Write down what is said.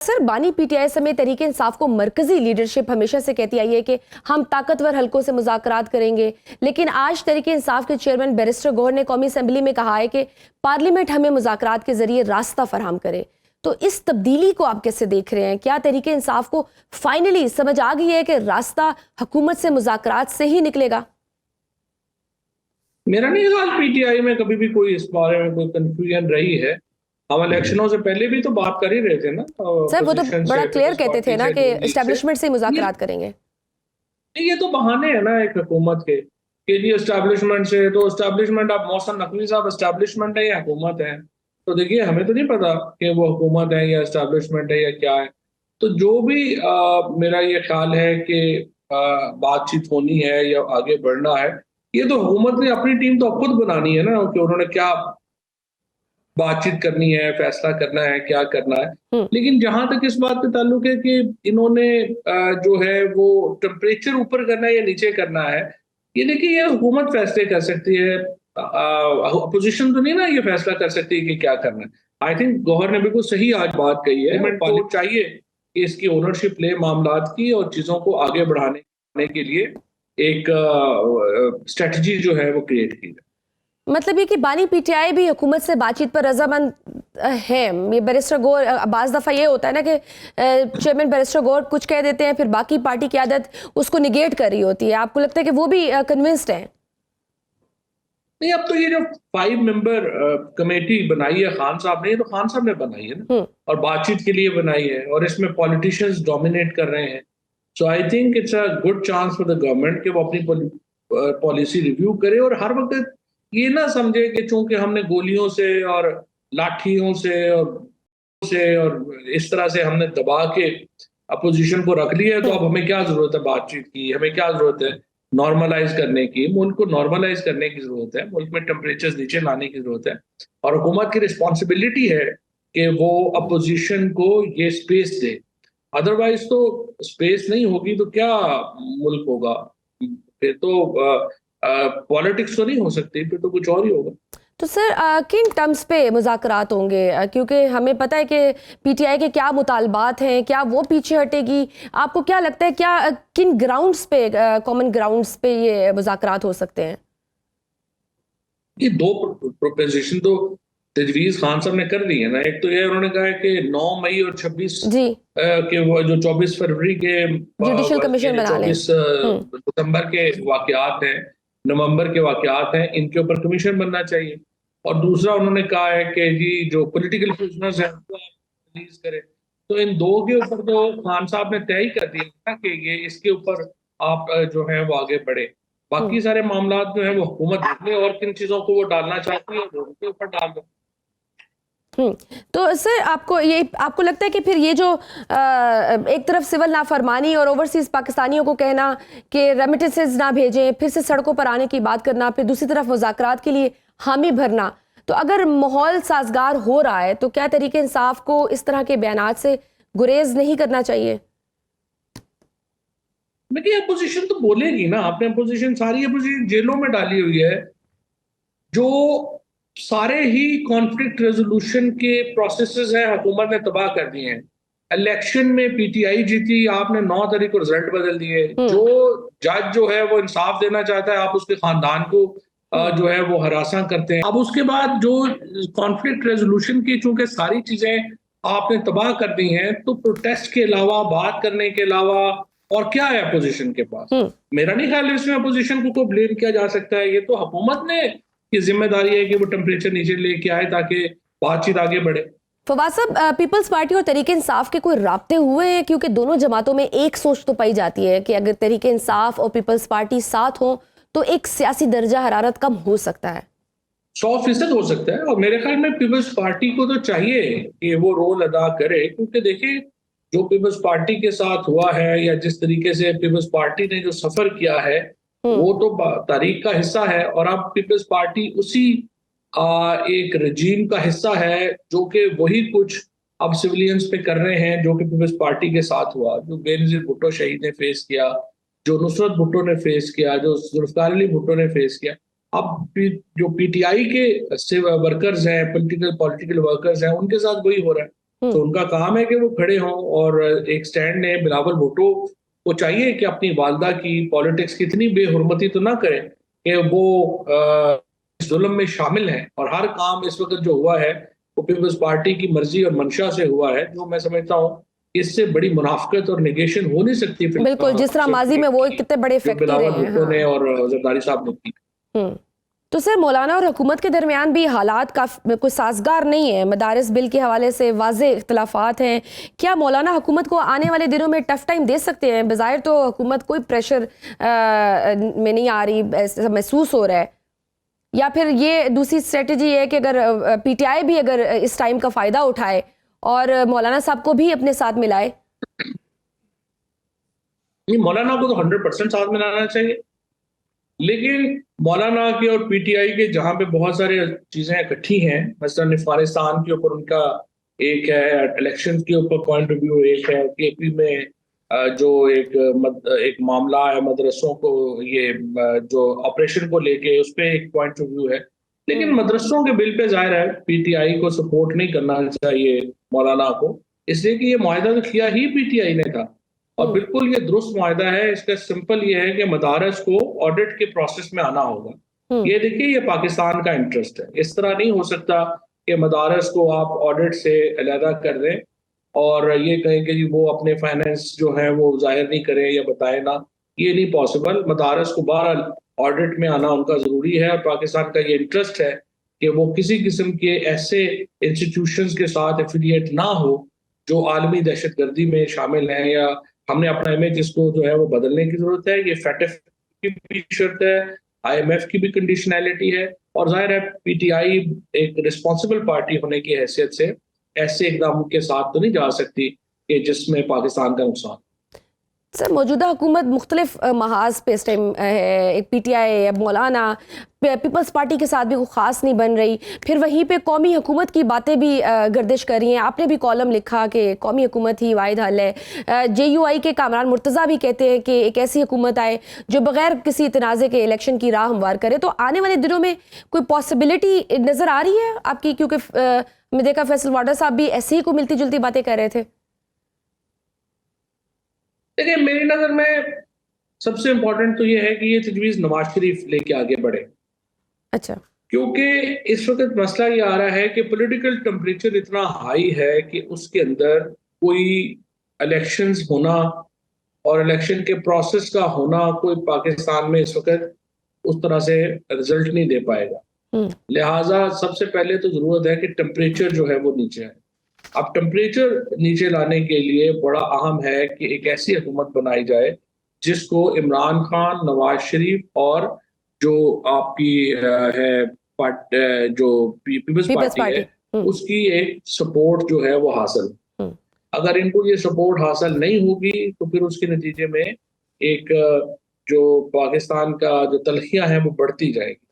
Sir, बानी PTI समेत तहरीक इंसाफ को मरकजी लीडरशिप हमेशा से कहती आई है कि हम ताकतवर हलकों से मुज़ाकरात करेंगे, लेकिन आज तहरीक इंसाफ के चेयरमैन बैरिस्टर गौहर ने कौमी असम्बली में कहा है कि पार्लियामेंट हमें मुज़ाकरात के जरिए रास्ता फराहम करे। तो इस तब्दीली को आप कैसे देख रहे हैं? क्या तहरीक इंसाफ को फाइनली समझ आ गई है कि रास्ता हुकूमत से मुज़ाकरात से ही निकलेगा? मेरा नहीं ख्याल पीटीआई में कभी भी कोई इस बारे में कोई कंफ्यूजन रही है। हम इलेक्शनों से पहले भी तो बात कर ही रहे थे ना। सर, वो तो बड़ा क्लियर कहते थे ना कि एस्टेब्लिशमेंट से मुज़ाकरात करेंगे। ये तो बहाने हैं ना एक हुकूमत के कि जी एस्टेब्लिशमेंट से, तो एस्टेब्लिशमेंट आप मौसम नकवी साहब एस्टेब्लिशमेंट है या हुकूमत है? तो देखिए, हमें तो नहीं पता कि वो हुकूमत है या एस्टेब्लिशमेंट है या क्या है। तो जो भी मेरा ये ख्याल है कि बातचीत होनी है या आगे बढ़ना है, ये तो हुकूमत ने अपनी टीम तो खुद बनानी है ना कि उन्होंने क्या बातचीत करनी है, फैसला करना है, क्या करना है। लेकिन जहां तक इस बात का ताल्लुक है कि इन्होंने जो है वो टेम्परेचर ऊपर करना है या नीचे करना है, ये देखिए ये हुकूमत फैसले कर सकती है। अपोजिशन तो नहीं ना ये फैसला कर सकती है कि क्या करना है। आई थिंक गौहर ने बिल्कुल सही आज बात कही है। तो चाहिए कि इसकी ओनरशिप ले मामलात की और चीजों को आगे बढ़ाने के लिए एक स्ट्रेटजी जो है वो क्रिएट की जाए। मतलब ये कि बानी पीटीआई भी हुकूमत से बातचीत पर रजामंद है। ये बैरिस्टर गौहर, बाज़ दफ़ा ये होता है ना कि चेयरमैन बैरिस्टर गौहर कुछ कह देते हैं, फिर बाकी पार्टी की आदत उसको निगेट कर रही होती है। आपको लगता है कि वो भी कन्विंस्ड है? नहीं, अब तो ये जो 5 मेंबर कमेटी बनाई है खान साहब ने, ये तो खान साहब ने बनाई है ना, और बातचीत के लिए बनाई है, और इसमें पॉलिटिशियंस डोमिनेट कर रहे हैं। So I think it's a good chance for the government कि वो अपनी पॉलिसी रिव्यू करे और हर वक्त ये ना समझे कि चूंकि हमने गोलियों से और लाठियों से और इस तरह से हमने दबा के अपोजिशन को रख लिया है, तो अब हमें क्या जरूरत है बातचीत की, हमें क्या जरूरत है नॉर्मलाइज करने की। मुल्क को नॉर्मलाइज करने की जरूरत है, मुल्क में टेम्परेचर नीचे लाने की जरूरत है, और हुकूमत की रिस्पॉन्सिबिलिटी है कि वो अपोजिशन को ये स्पेस दे। अदरवाइज तो स्पेस नहीं होगी तो क्या मुल्क होगा? फिर तो पॉलिटिक्स तो नहीं हो सकती, फिर तो कुछ और ही होगा। तो सर, किन टर्म्स पे मुज़ाकरात होंगे? क्योंकि हमें पता है कि पीटीआई के क्या मुतालबात हैं, क्या वो पीछे हटेगी? आपको क्या लगता है, क्या किन ग्राउंड्स पे, कॉमन ग्राउंड्स पे ये मुज़ाकरात हो सकते हैं? ये दो प्रोपोजिशन तो तजवीज खान साहब ने कर दी है ना। एक तो ये उन्होंने कहा है कि 9 मई और 26 के वो जो 24 फरवरी के जुडिशल कमीशन बना लें, 24 सितंबर के वाकयात हैं, नवंबर के वाकयात हैं, इनके ऊपर कमीशन बनना चाहिए। और दूसरा उन्होंने कहा है कि जी जो पॉलिटिकल प्रिजनर्स हैं उनको रिलीज करें। तो इन दो के ऊपर तो खान साहब ने तय ही कर दिया कि ये इसके ऊपर आप जो है वो आगे बढ़े। बाकी सारे मामला जो है वो हुकूमत देख ले, और किन चीजों को वो डालना चाहती है वो उनके ऊपर डाल दो। तो सर, आपको लगता है कि फिर ये जो एक तरफ सिविल नाफरमानी और ओवरसीज पाकिस्तानियों को कहना कि रेमिटेंसेस ना भेजें, फिर से सड़कों पर आने की बात करना, फिर दूसरी तरफ मुज़ाकरात के लिए हामी भरना, तो अगर माहौल साजगार हो रहा है तो क्या तहरीक इंसाफ को इस तरह के बयानात से गुरेज नहीं करना चाहिए? देखिए, अपोजिशन तो बोलेगी ना। आपने अपोजिशन, सारी अपोजिशन जेलों में डाली हुई है। जो सारे ही कॉन्फ्लिक्ट रेजोल्यूशन के प्रोसेसेस हैं हुकूमत ने तबाह कर दिए हैं। इलेक्शन में पीटीआई जीती, आपने 9 तारीख को रिजल्ट बदल दिए। जो जज जो है वो इंसाफ देना चाहता है, आप उसके खानदान को जो है वो हरासा करते हैं। अब उसके बाद जो कॉन्फ्लिक्ट रेजोल्यूशन की चूंकि सारी चीजें आपने तबाह कर दी हैं, तो प्रोटेस्ट के अलावा, बात करने के अलावा और क्या है अपोजिशन के पास? मेरा नहीं ख्याल इसमें अपोजिशन को ब्लेम किया जा सकता है। ये तो हुकूमत ने की जिम्मेदारी है कि वो टेम्परेचर नीचे लेके आए ताकि बातचीत आगे बढ़े। फवाद साहब, पीपल्स पार्टी और तहरीक इंसाफ के कोई राब्ते हुए हैं? क्योंकि दोनों जमातों में एक सोच तो पाई जाती है कि अगर तहरीक इंसाफ और पीपल्स पार्टी साथ हो तो एक सियासी दर्जा हरारत कम हो सकता है। 100% हो सकता है, और मेरे ख्याल में पीपल्स पार्टी को तो चाहिए कि वो रोल अदा करे, क्योंकि देखिए जो पीपल्स पार्टी के साथ हुआ है या जिस तरीके से पीपल्स पार्टी ने जो सफर किया है वो तो तारीख का हिस्सा है। और अब पीपल्स पार्टी उसी एक रजीम का हिस्सा है जो कि वही कुछ अब सिविलियंस पे कर रहे हैं जो कि पीपल्स पार्टी के साथ हुआ। जो बेनजीर भुट्टो शहीद ने फेस किया, जो नुसरत भुट्टो ने फेस किया, जो जुल्फकार अली भुट्टो ने फेस किया, अब जो पीटीआई के वर्कर्स हैं, पॉलिटिकल वर्कर्स हैं, उनके साथ वही हो रहा है। तो उनका काम है कि वो खड़े हों और एक स्टैंड ने बिलावल भुट्टो को चाहिए कि अपनी वालदा की पॉलिटिक्स की इतनी बेहुरमती तो ना करें कि वो इस जुल्म में शामिल हैं और हर काम इस वक्त जो हुआ है वो पीपल्स पार्टी की मर्जी और मंशा से हुआ है, जो मैं समझता हूँ इससे बड़ी मुनाफिकत और नेगेशन हो नहीं सकती बिल्कुल, जिस तरह माजी में वो कितने बड़े जो फैक्टरी बिलावल रहे हैं। भुट्टो ने हाँ। और जरदारी साहब ने की। तो सर, मौलाना और हुकूमत के दरमियान भी हालात काफ़ी कुछ साजगार नहीं है। मदारिस बिल के हवाले से वाज़े इख्तलाफात हैं। क्या मौलाना हुकूमत को आने वाले दिनों में टफ टाइम दे सकते हैं? बज़ाहिर तो हुकूमत कोई प्रेशर में नहीं आ रही, ऐसा महसूस हो रहा है। या फिर ये दूसरी स्ट्रेटजी है कि अगर पीटीआई भी अगर इस टाइम का फ़ायदा उठाए और मौलाना साहब को भी अपने साथ मिलाए? नहीं, मौलाना को तो 100% साथ में लाना चाहिए, लेकिन मौलाना के और पीटीआई के जहां पे बहुत सारी चीजें इकट्ठी हैं, मसलन अफगानिस्तान के ऊपर उनका एक है, इलेक्शन के ऊपर पॉइंट ऑफ व्यू एक है, केपी में जो एक मामला है मदरसों को ये जो ऑपरेशन को लेके उस पे एक पॉइंट ऑफ व्यू है, लेकिन मदरसों के बिल पे जाहिर है पीटीआई को सपोर्ट नहीं करना चाहिए मौलाना को, इसलिए कि ये मुआहदा तो किया ही पीटीआई ने था और बिल्कुल ये दुरुस्त मुआहदा है। इसका सिंपल ये है कि मदारस को ऑडिट के प्रोसेस में आना होगा। ये देखिए, ये पाकिस्तान का इंटरेस्ट है। इस तरह नहीं हो सकता कि मदारस को आप ऑडिट से अलहदा कर दें और ये कहें कि वो अपने फाइनेंस जो है वो जाहिर नहीं करें या बताएं ना, ये नहीं पॉसिबल। मदारस को बहरहाल ऑडिट में आना उनका ज़रूरी है और पाकिस्तान का ये इंटरेस्ट है कि वो किसी किस्म के ऐसे इंस्टीट्यूशंस के साथ एफिलिएट ना हो जो आलमी दहशतगर्दी में शामिल हैं, या हमने अपना इमेज इसको जो है वो बदलने की जरूरत है। ये फैटफ की भी शर्त है, आईएमएफ की भी कंडीशनैलिटी है और जाहिर है पीटीआई एक रिस्पॉन्सिबल पार्टी होने की हैसियत से ऐसे इकदाम के साथ तो नहीं जा सकती कि जिसमें पाकिस्तान का नुकसान। सर, मौजूदा हुकूमत मुख्तलिफ महाज पे इस टाइम है। एक पीटीआई या मौलाना पीपल्स पार्टी के साथ भी कोई ख़ास नहीं बन रही, फिर वहीं पे कौमी हुकूमत की बातें भी गर्दिश कर रही हैं। आपने भी कॉलम लिखा कि कौमी हुकूमत ही वाहिद हल है। जेयूआई के कामरान मुर्तज़ा भी कहते हैं कि एक ऐसी हुकूमत आए जो बग़ैर किसी तनाज़े के इलेक्शन की राह हमवार करे। तो आने वाले दिनों में कोई पॉसिबिलिटी नज़र आ रही है आपकी? क्योंकि मैं देखा फैसल वाडा साहब भी ऐसे ही को मिलती जुलती बातें कर रहे थे। देखिए, मेरी नज़र में सबसे इम्पोर्टेंट तो ये है कि ये तजवीज़ नवाज शरीफ लेके आगे बढ़े, अच्छा। क्योंकि इस वक्त मसला ये आ रहा है कि पॉलिटिकल टेम्परेचर इतना हाई है कि उसके अंदर कोई इलेक्शंस होना और इलेक्शन के प्रोसेस का होना कोई पाकिस्तान में इस वक्त उस तरह से रिजल्ट नहीं दे पाएगा। लिहाजा सबसे पहले तो जरूरत है कि टेम्परेचर जो है वो नीचे है। अब टेम्परेचर नीचे लाने के लिए बड़ा अहम है कि एक ऐसी हुकूमत बनाई जाए जिसको इमरान खान, नवाज शरीफ और जो आपकी है जो पीपल्स पीपल्स पार्टी है पार्टी। उसकी एक सपोर्ट जो है वो हासिल। अगर इनको ये सपोर्ट हासिल नहीं होगी तो फिर उसके नतीजे में एक जो पाकिस्तान का जो तलखियां हैं वो बढ़ती जाएगी।